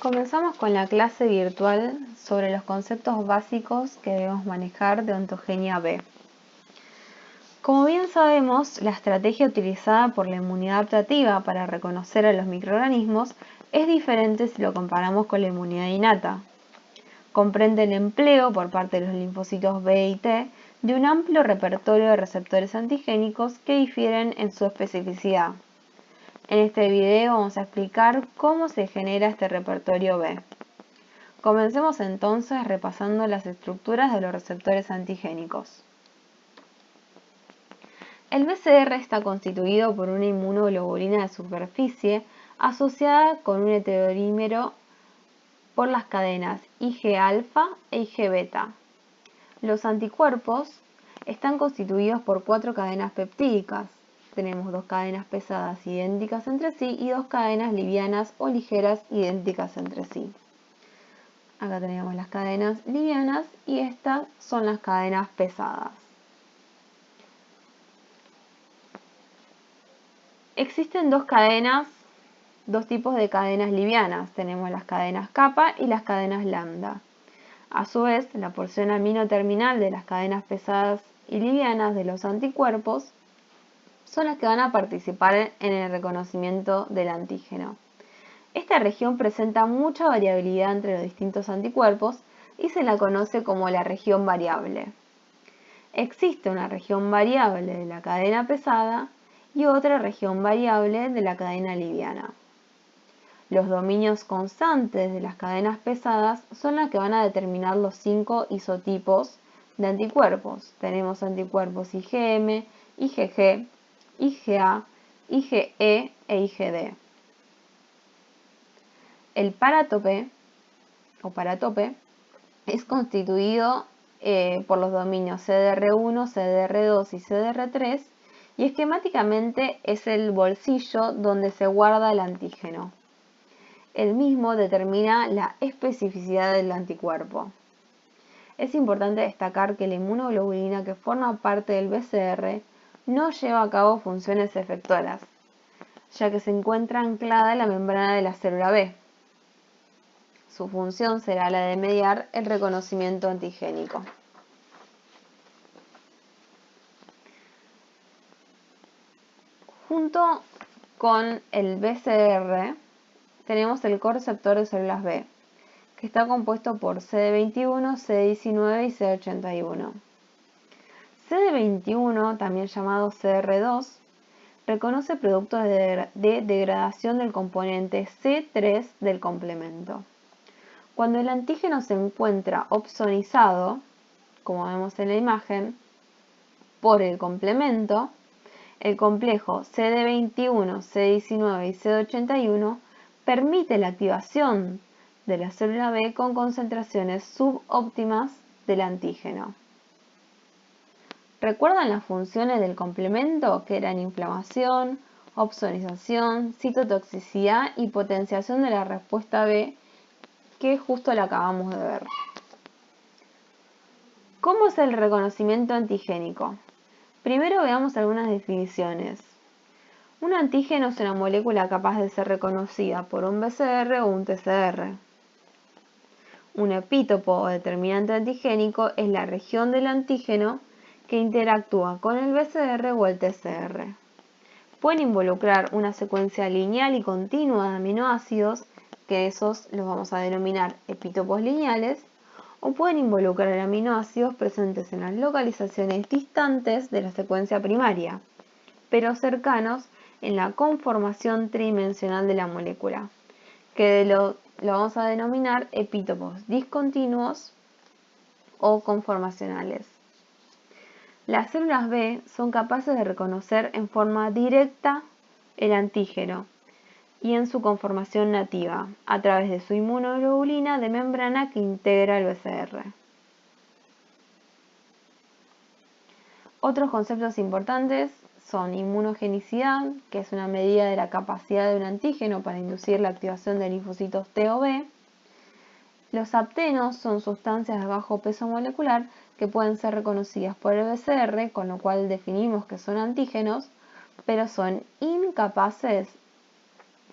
Comenzamos con la clase virtual sobre los conceptos básicos que debemos manejar de ontogenia B. Como bien sabemos, la estrategia utilizada por la inmunidad adaptativa para reconocer a los microorganismos es diferente si lo comparamos con la inmunidad innata. Comprende el empleo por parte de los linfocitos B y T de un amplio repertorio de receptores antigénicos que difieren en su especificidad. En este video vamos a explicar cómo se genera este repertorio B. Comencemos entonces repasando las estructuras de los receptores antigénicos. El BCR está constituido por una inmunoglobulina de superficie asociada con un heterodímero por las cadenas Ig-alfa e Ig-beta. Los anticuerpos están constituidos por 4 cadenas peptídicas. Tenemos 2 cadenas pesadas idénticas entre sí y 2 cadenas livianas o ligeras idénticas entre sí. Acá tenemos las cadenas livianas y estas son las cadenas pesadas. Existen dos tipos de cadenas livianas. Tenemos las cadenas kappa y las cadenas lambda. A su vez, la porción amino terminal de las cadenas pesadas y livianas de los anticuerpos son las que van a participar en el reconocimiento del antígeno. Esta región presenta mucha variabilidad entre los distintos anticuerpos y se la conoce como la región variable. Existe una región variable de la cadena pesada y otra región variable de la cadena liviana. Los dominios constantes de las cadenas pesadas son las que van a determinar los 5 isotipos de anticuerpos. Tenemos anticuerpos IgM, IgG, IgA, IgE e IgD. El parátope es constituido por los dominios CDR1, CDR2 y CDR3 y esquemáticamente es el bolsillo donde se guarda el antígeno. El mismo determina la especificidad del anticuerpo. Es importante destacar que la inmunoglobulina que forma parte del BCR no lleva a cabo funciones efectoras, ya que se encuentra anclada en la membrana de la célula B. Su función será la de mediar el reconocimiento antigénico. Junto con el BCR tenemos el correceptor de células B, que está compuesto por CD21, CD19 y CD81. CD21, también llamado CR2, reconoce productos de degradación del componente C3 del complemento. Cuando el antígeno se encuentra opsonizado, como vemos en la imagen, por el complemento, el complejo CD21, CD19 y CD81 permite la activación de la célula B con concentraciones subóptimas del antígeno. ¿Recuerdan las funciones del complemento que eran inflamación, opsonización, citotoxicidad y potenciación de la respuesta B, que justo la acabamos de ver? ¿Cómo es el reconocimiento antigénico? Primero veamos algunas definiciones. Un antígeno es una molécula capaz de ser reconocida por un BCR o un TCR. Un epítopo o determinante antigénico es la región del antígeno que interactúa con el BCR o el TCR. Pueden involucrar una secuencia lineal y continua de aminoácidos, que esos los vamos a denominar epítopos lineales, o pueden involucrar aminoácidos presentes en las localizaciones distantes de la secuencia primaria, pero cercanos en la conformación tridimensional de la molécula, que lo vamos a denominar epítopos discontinuos o conformacionales. Las células B son capaces de reconocer en forma directa el antígeno y en su conformación nativa, a través de su inmunoglobulina de membrana que integra el BCR. Otros conceptos importantes son inmunogenicidad, que es una medida de la capacidad de un antígeno para inducir la activación de linfocitos T o B. Los aptenos son sustancias de bajo peso molecular que pueden ser reconocidas por el BCR, con lo cual definimos que son antígenos, pero son incapaces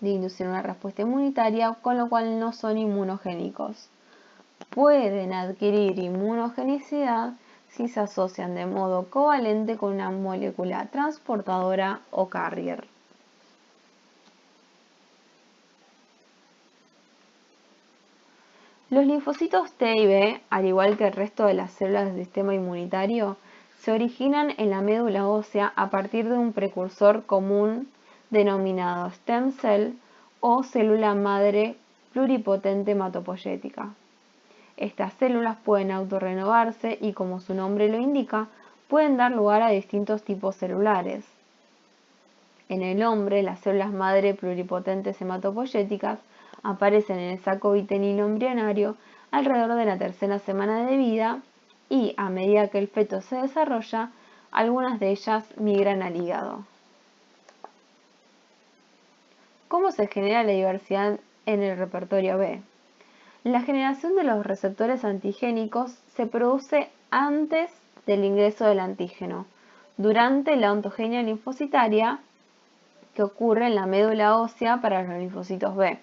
de inducir una respuesta inmunitaria, con lo cual no son inmunogénicos. Pueden adquirir inmunogenicidad si se asocian de modo covalente con una molécula transportadora o carrier. Los linfocitos T y B, al igual que el resto de las células del sistema inmunitario, se originan en la médula ósea a partir de un precursor común denominado stem cell o célula madre pluripotente hematopoyética. Estas células pueden autorrenovarse y, como su nombre lo indica, pueden dar lugar a distintos tipos celulares. En el hombre, las células madre pluripotentes hematopoyéticas aparecen en el saco vitelino embrionario alrededor de la tercera semana de vida y, a medida que el feto se desarrolla, algunas de ellas migran al hígado. ¿Cómo se genera la diversidad en el repertorio B? La generación de los receptores antigénicos se produce antes del ingreso del antígeno, durante la ontogenia linfocitaria que ocurre en la médula ósea para los linfocitos B.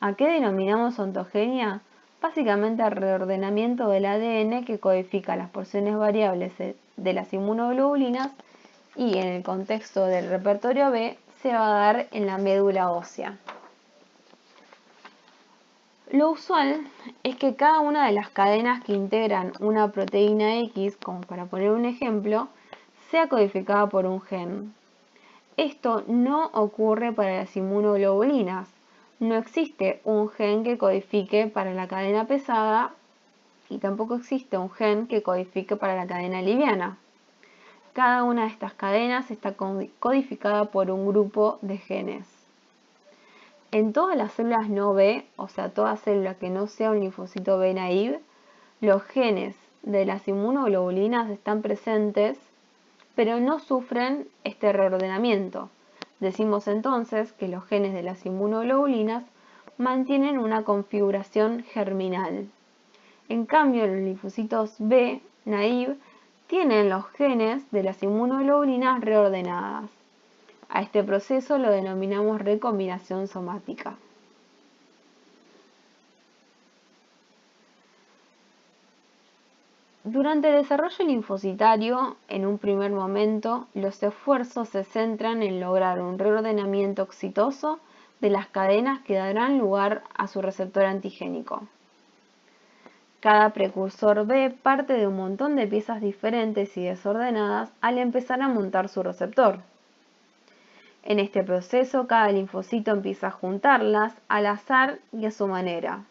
¿A qué denominamos ontogenia? Básicamente al reordenamiento del ADN que codifica las porciones variables de las inmunoglobulinas y en el contexto del repertorio B se va a dar en la médula ósea. Lo usual es que cada una de las cadenas que integran una proteína X, como para poner un ejemplo, sea codificada por un gen. Esto no ocurre para las inmunoglobulinas. No existe un gen que codifique para la cadena pesada y tampoco existe un gen que codifique para la cadena liviana. Cada una de estas cadenas está codificada por un grupo de genes. En todas las células no B, o sea, toda célula que no sea un linfocito B naive, los genes de las inmunoglobulinas están presentes, pero no sufren este reordenamiento. Decimos entonces que los genes de las inmunoglobulinas mantienen una configuración germinal. En cambio, los linfocitos B naive tienen los genes de las inmunoglobulinas reordenadas. A este proceso lo denominamos recombinación somática. Durante el desarrollo linfocitario, en un primer momento, los esfuerzos se centran en lograr un reordenamiento exitoso de las cadenas que darán lugar a su receptor antigénico. Cada precursor B parte de un montón de piezas diferentes y desordenadas al empezar a montar su receptor. En este proceso, cada linfocito empieza a juntarlas al azar y a su manera.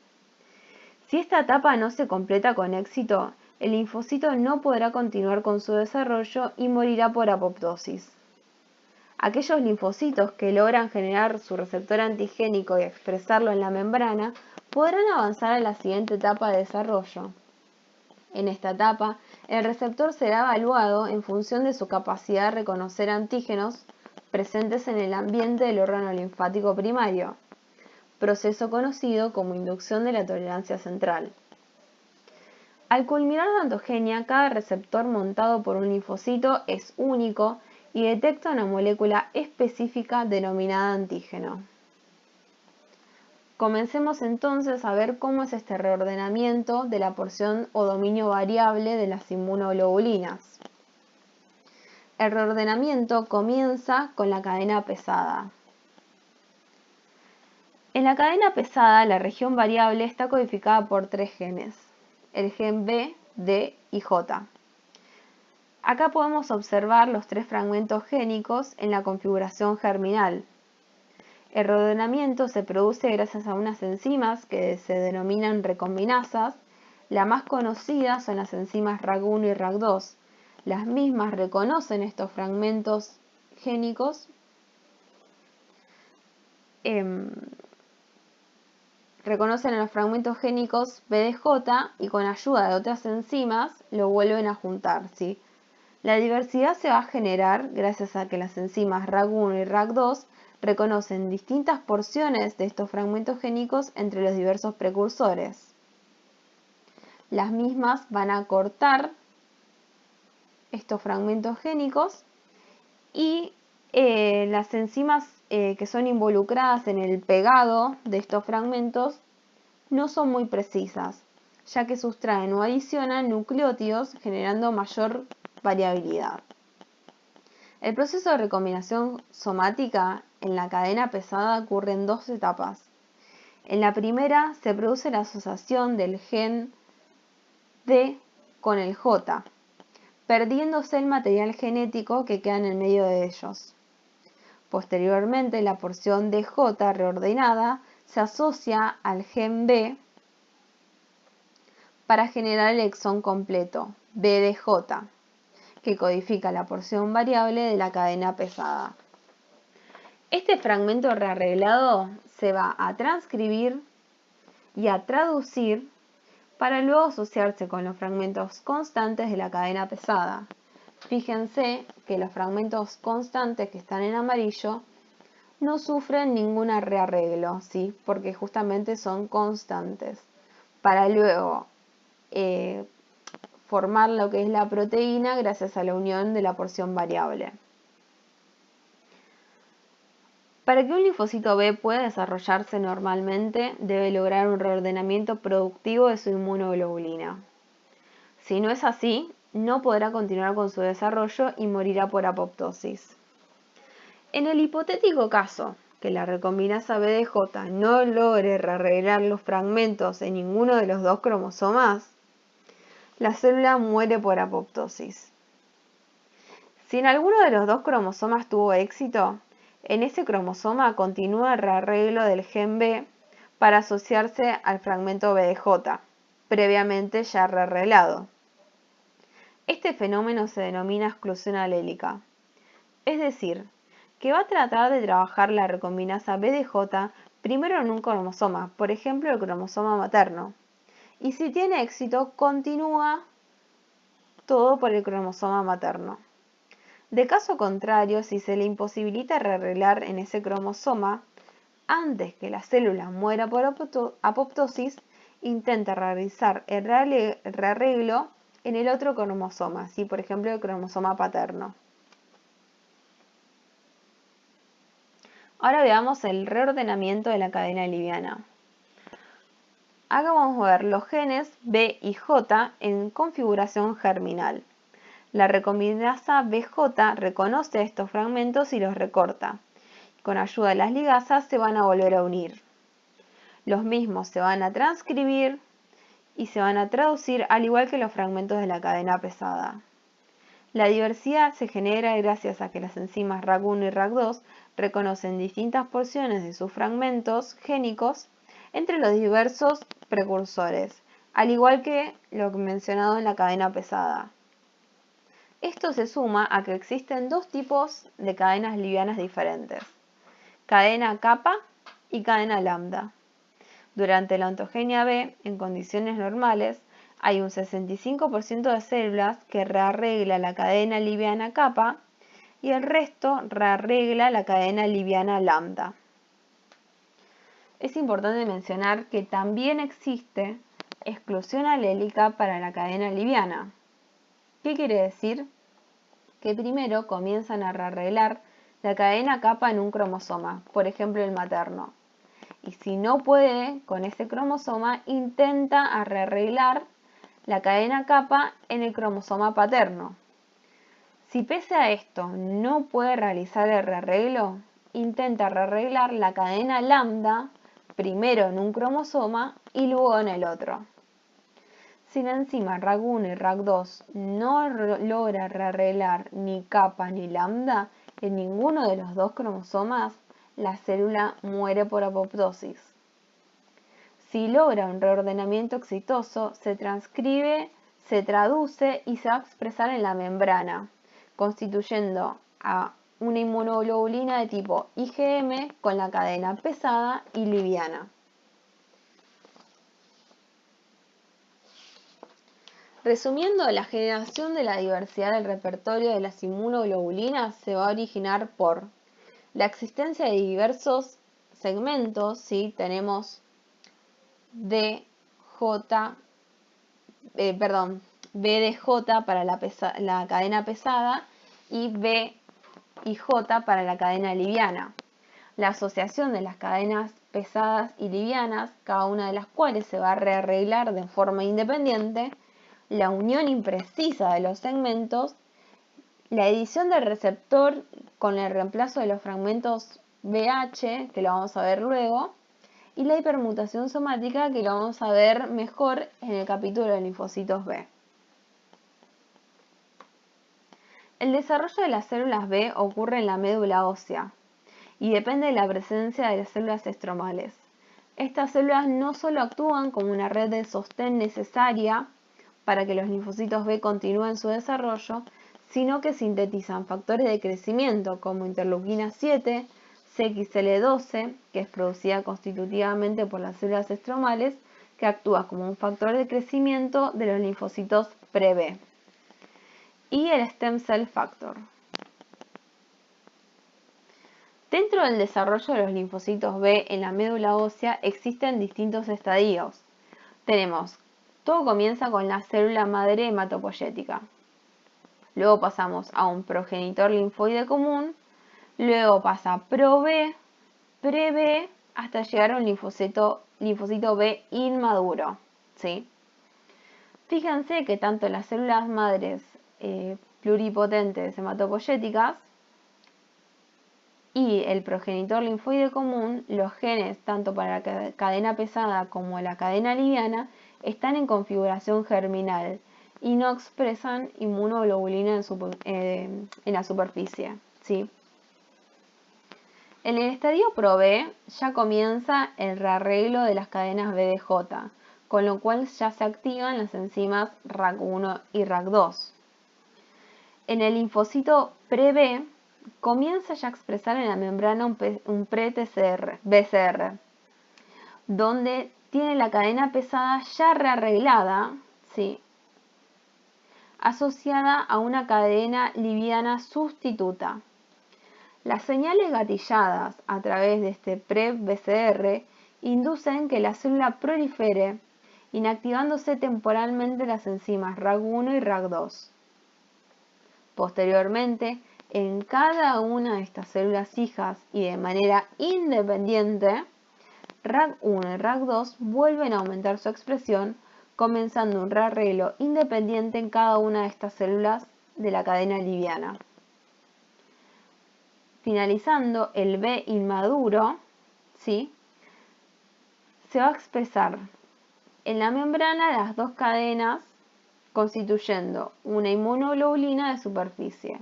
Si esta etapa no se completa con éxito, el linfocito no podrá continuar con su desarrollo y morirá por apoptosis. Aquellos linfocitos que logran generar su receptor antigénico y expresarlo en la membrana podrán avanzar a la siguiente etapa de desarrollo. En esta etapa, el receptor será evaluado en función de su capacidad de reconocer antígenos presentes en el ambiente del órgano linfático primario, proceso conocido como inducción de la tolerancia central. Al culminar la ontogenia, cada receptor montado por un linfocito es único y detecta una molécula específica denominada antígeno. Comencemos entonces a ver cómo es este reordenamiento de la porción o dominio variable de las inmunoglobulinas. El reordenamiento comienza con la cadena pesada. En la cadena pesada, la región variable está codificada por 3 genes, el gen B, D y J. Acá podemos observar los 3 fragmentos génicos en la configuración germinal. El reordenamiento se produce gracias a unas enzimas que se denominan recombinasas. La más conocida son las enzimas RAG1 y RAG2. Las mismas reconocen estos fragmentos génicos reconocen a los fragmentos génicos BDJ y con ayuda de otras enzimas lo vuelven a juntar, ¿sí? La diversidad se va a generar gracias a que las enzimas RAG1 y RAG2 reconocen distintas porciones de estos fragmentos génicos entre los diversos precursores. Las mismas van a cortar estos fragmentos génicos y las enzimas que son involucradas en el pegado de estos fragmentos no son muy precisas, ya que sustraen o adicionan nucleótidos generando mayor variabilidad. El proceso de recombinación somática en la cadena pesada ocurre en dos etapas. En la primera se produce la asociación del gen D con el J, perdiéndose el material genético que queda en el medio de ellos. Posteriormente, la porción DJ reordenada se asocia al gen B para generar el exón completo, BDJ, que codifica la porción variable de la cadena pesada. Este fragmento rearreglado se va a transcribir y a traducir para luego asociarse con los fragmentos constantes de la cadena pesada. Fíjense que los fragmentos constantes que están en amarillo no sufren ningún rearreglo, ¿sí? Porque justamente son constantes. Para luego formar lo que es la proteína gracias a la unión de la porción variable. Para que un linfocito B pueda desarrollarse normalmente, debe lograr un reordenamiento productivo de su inmunoglobulina. Si no es así, no podrá continuar con su desarrollo y morirá por apoptosis. En el hipotético caso que la recombinasa BDJ no logre rearreglar los fragmentos en ninguno de los dos cromosomas, la célula muere por apoptosis. Si en alguno de los dos cromosomas tuvo éxito, en ese cromosoma continúa el rearreglo del gen B para asociarse al fragmento BDJ, previamente ya rearreglado. Este fenómeno se denomina exclusión alélica, es decir, que va a tratar de trabajar la recombinasa BDJ primero en un cromosoma, por ejemplo el cromosoma materno, y si tiene éxito continúa todo por el cromosoma materno. De caso contrario, si se le imposibilita rearreglar en ese cromosoma, antes que la célula muera por apoptosis, intenta realizar el rearreglo en el otro cromosoma, ¿sí? Por ejemplo el cromosoma paterno. Ahora veamos el reordenamiento de la cadena liviana. Acá vamos a ver los genes B y J en configuración germinal. La recombinasa BJ reconoce estos fragmentos y los recorta. Con ayuda de las ligasas se van a volver a unir. Los mismos se van a transcribir y se van a traducir al igual que los fragmentos de la cadena pesada. La diversidad se genera gracias a que las enzimas RAC1 y RAC2 reconocen distintas porciones de sus fragmentos génicos entre los diversos precursores, al igual que lo mencionado en la cadena pesada. Esto se suma a que existen dos tipos de cadenas livianas diferentes, cadena kappa y cadena lambda. Durante la ontogenia B, en condiciones normales, hay un 65% de células que rearregla la cadena liviana kappa y el resto rearregla la cadena liviana lambda. Es importante mencionar que también existe exclusión alélica para la cadena liviana. ¿Qué quiere decir? Que primero comienzan a rearreglar la cadena kappa en un cromosoma, por ejemplo el materno. Y si no puede con ese cromosoma, intenta rearreglar la cadena kappa en el cromosoma paterno. Si pese a esto no puede realizar el rearreglo, intenta rearreglar la cadena lambda primero en un cromosoma y luego en el otro. Si la enzima RAC1 y RAC2 no logra rearreglar ni kappa ni lambda en ninguno de los dos cromosomas, la célula muere por apoptosis. Si logra un reordenamiento exitoso, se transcribe, se traduce y se va a expresar en la membrana, constituyendo a una inmunoglobulina de tipo IgM con la cadena pesada y liviana. Resumiendo, la generación de la diversidad del repertorio de las inmunoglobulinas se va a originar por la existencia de diversos segmentos, ¿sí? Tenemos BDJ para la cadena pesada y B y J para la cadena liviana. la asociación de las cadenas pesadas y livianas, cada una de las cuales se va a rearreglar de forma independiente, la unión imprecisa de los segmentos, la edición del receptor con el reemplazo de los fragmentos BH, que lo vamos a ver luego, y la hipermutación somática, que lo vamos a ver mejor en el capítulo de linfocitos B. El desarrollo de las células B ocurre en la médula ósea y depende de la presencia de las células estromales. Estas células no solo actúan como una red de sostén necesaria para que los linfocitos B continúen su desarrollo, sino que sintetizan factores de crecimiento como interleuquina 7, CXL12, que es producida constitutivamente por las células estromales, que actúa como un factor de crecimiento de los linfocitos pre-B, y el stem cell factor. Dentro del desarrollo de los linfocitos B en la médula ósea existen distintos estadios. Todo comienza con la célula madre hematopoyética. Luego pasamos a un progenitor linfoide común, luego pasa pro-B, pre-B, hasta llegar a un linfocito B inmaduro, ¿sí? Fíjense que tanto las células madres pluripotentes hematopoyéticas y el progenitor linfoide común, los genes tanto para la cadena pesada como la cadena liviana están en configuración germinal y no expresan inmunoglobulina en la superficie, ¿sí? En el estadio Pro-B ya comienza el rearreglo de las cadenas BDJ, con lo cual ya se activan las enzimas RAC1 y RAC2. En el linfocito Pre-B comienza ya a expresar en la membrana un pre-BCR, donde tiene la cadena pesada ya rearreglada, ¿sí?, asociada a una cadena liviana sustituta. Las señales gatilladas a través de este pre-BCR inducen que la célula prolifere, inactivándose temporalmente las enzimas RAC1 y RAC2. Posteriormente, en cada una de estas células hijas y de manera independiente, RAC1 y RAC2 vuelven a aumentar su expresión, comenzando un rearreglo independiente en cada una de estas células de la cadena liviana. Finalizando, el B inmaduro, ¿sí?, se va a expresar en la membrana las dos cadenas, constituyendo una inmunoglobulina de superficie.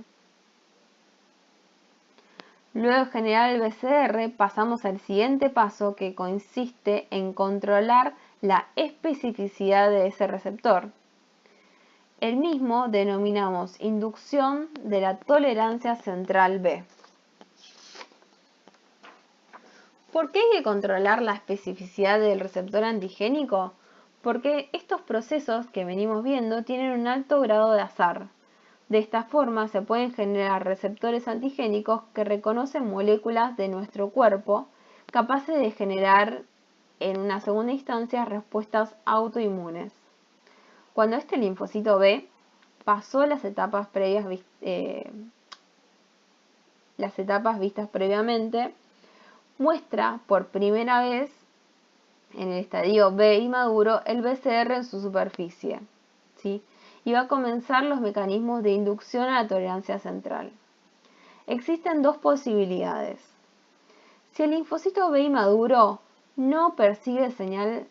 Luego de generar el BCR, pasamos al siguiente paso, que consiste en controlar la especificidad de ese receptor. El mismo denominamos inducción de la tolerancia central B. ¿Por qué hay que controlar la especificidad del receptor antigénico? Porque estos procesos que venimos viendo tienen un alto grado de azar. De esta forma se pueden generar receptores antigénicos que reconocen moléculas de nuestro cuerpo capaces de generar en una segunda instancia respuestas autoinmunes. Cuando este linfocito B pasó las etapas vistas previamente, muestra por primera vez en el estadio B inmaduro el BCR en su superficie, ¿sí?, y va a comenzar los mecanismos de inducción a la tolerancia central. Existen dos posibilidades. Si el linfocito B inmaduro no percibe señal,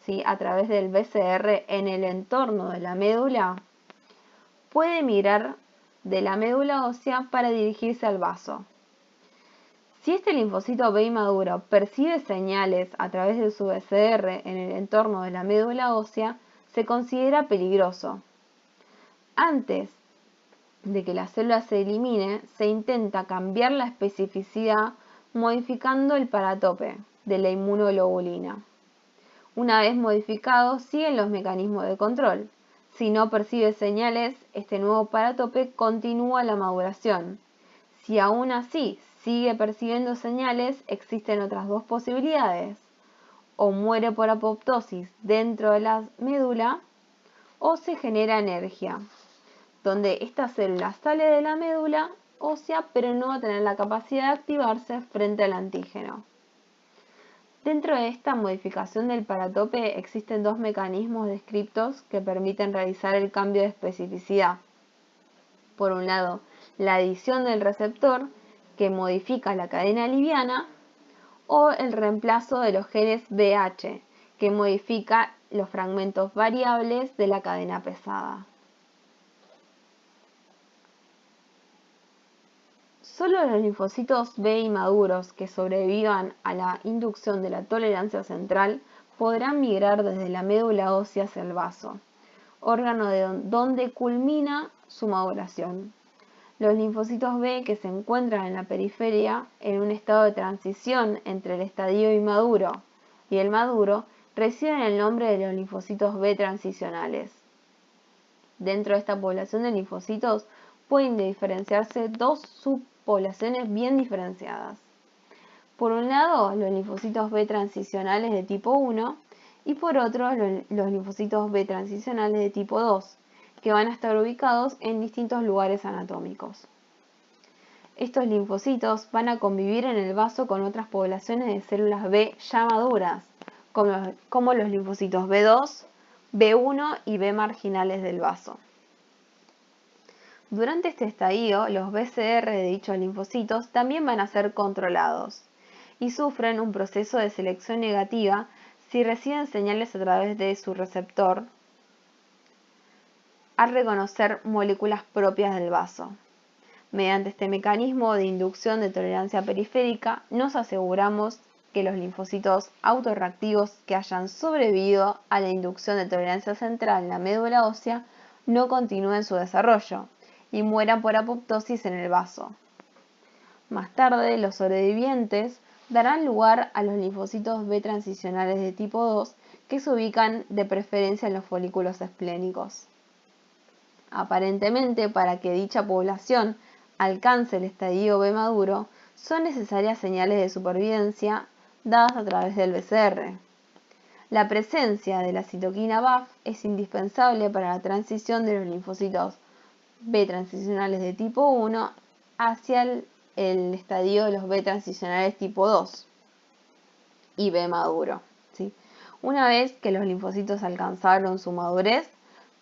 ¿sí?, a través del BCR en el entorno de la médula, puede migrar de la médula ósea para dirigirse al vaso. Si este linfocito B inmaduro percibe señales a través de su BCR en el entorno de la médula ósea, se considera peligroso. Antes de que la célula se elimine, se intenta cambiar la especificidad modificando el paratope de la inmunoglobulina. Una vez modificado, siguen los mecanismos de control. Si no percibe señales, este nuevo paratope continúa la maduración. Si aún así sigue percibiendo señales, existen otras dos posibilidades. O muere por apoptosis dentro de la médula, o se genera energía, donde esta célula sale de la médula ósea, pero no va a tener la capacidad de activarse frente al antígeno. Dentro de esta modificación del paratope existen dos mecanismos descriptos que permiten realizar el cambio de especificidad. Por un lado, la adición del receptor, que modifica la cadena liviana, o el reemplazo de los genes BH, que modifica los fragmentos variables de la cadena pesada. Solo los linfocitos B inmaduros que sobrevivan a la inducción de la tolerancia central podrán migrar desde la médula ósea hacia el vaso, órgano donde culmina su maduración. Los linfocitos B que se encuentran en la periferia, en un estado de transición entre el estadio inmaduro y el maduro, reciben el nombre de los linfocitos B transicionales. Dentro de esta población de linfocitos pueden diferenciarse dos subpoblaciones bien diferenciadas. Por un lado, los linfocitos B transicionales de tipo 1 y por otro, los linfocitos B transicionales de tipo 2, que van a estar ubicados en distintos lugares anatómicos. Estos linfocitos van a convivir en el vaso con otras poblaciones de células B ya maduras, como los linfocitos B2, B1 y B marginales del vaso. Durante este estadio, los BCR de dichos linfocitos también van a ser controlados y sufren un proceso de selección negativa si reciben señales a través de su receptor al reconocer moléculas propias del vaso. Mediante este mecanismo de inducción de tolerancia periférica, nos aseguramos que los linfocitos autorreactivos que hayan sobrevivido a la inducción de tolerancia central en la médula ósea no continúen su desarrollo y mueran por apoptosis en el vaso. Más tarde, los sobrevivientes darán lugar a los linfocitos B transicionales de tipo 2 que se ubican de preferencia en los folículos esplénicos. Aparentemente, para que dicha población alcance el estadio B maduro, son necesarias señales de supervivencia dadas a través del BCR. La presencia de la citoquina BAF es indispensable para la transición de los linfocitos B transicionales de tipo 1 hacia el estadio de los B transicionales tipo 2 y B maduro. ¿Sí? Una vez que los linfocitos alcanzaron su madurez,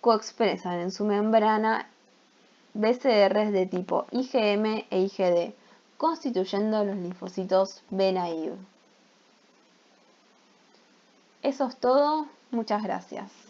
coexpresan en su membrana BCRs de tipo IgM e IgD, constituyendo los linfocitos B naive. Eso es todo, muchas gracias.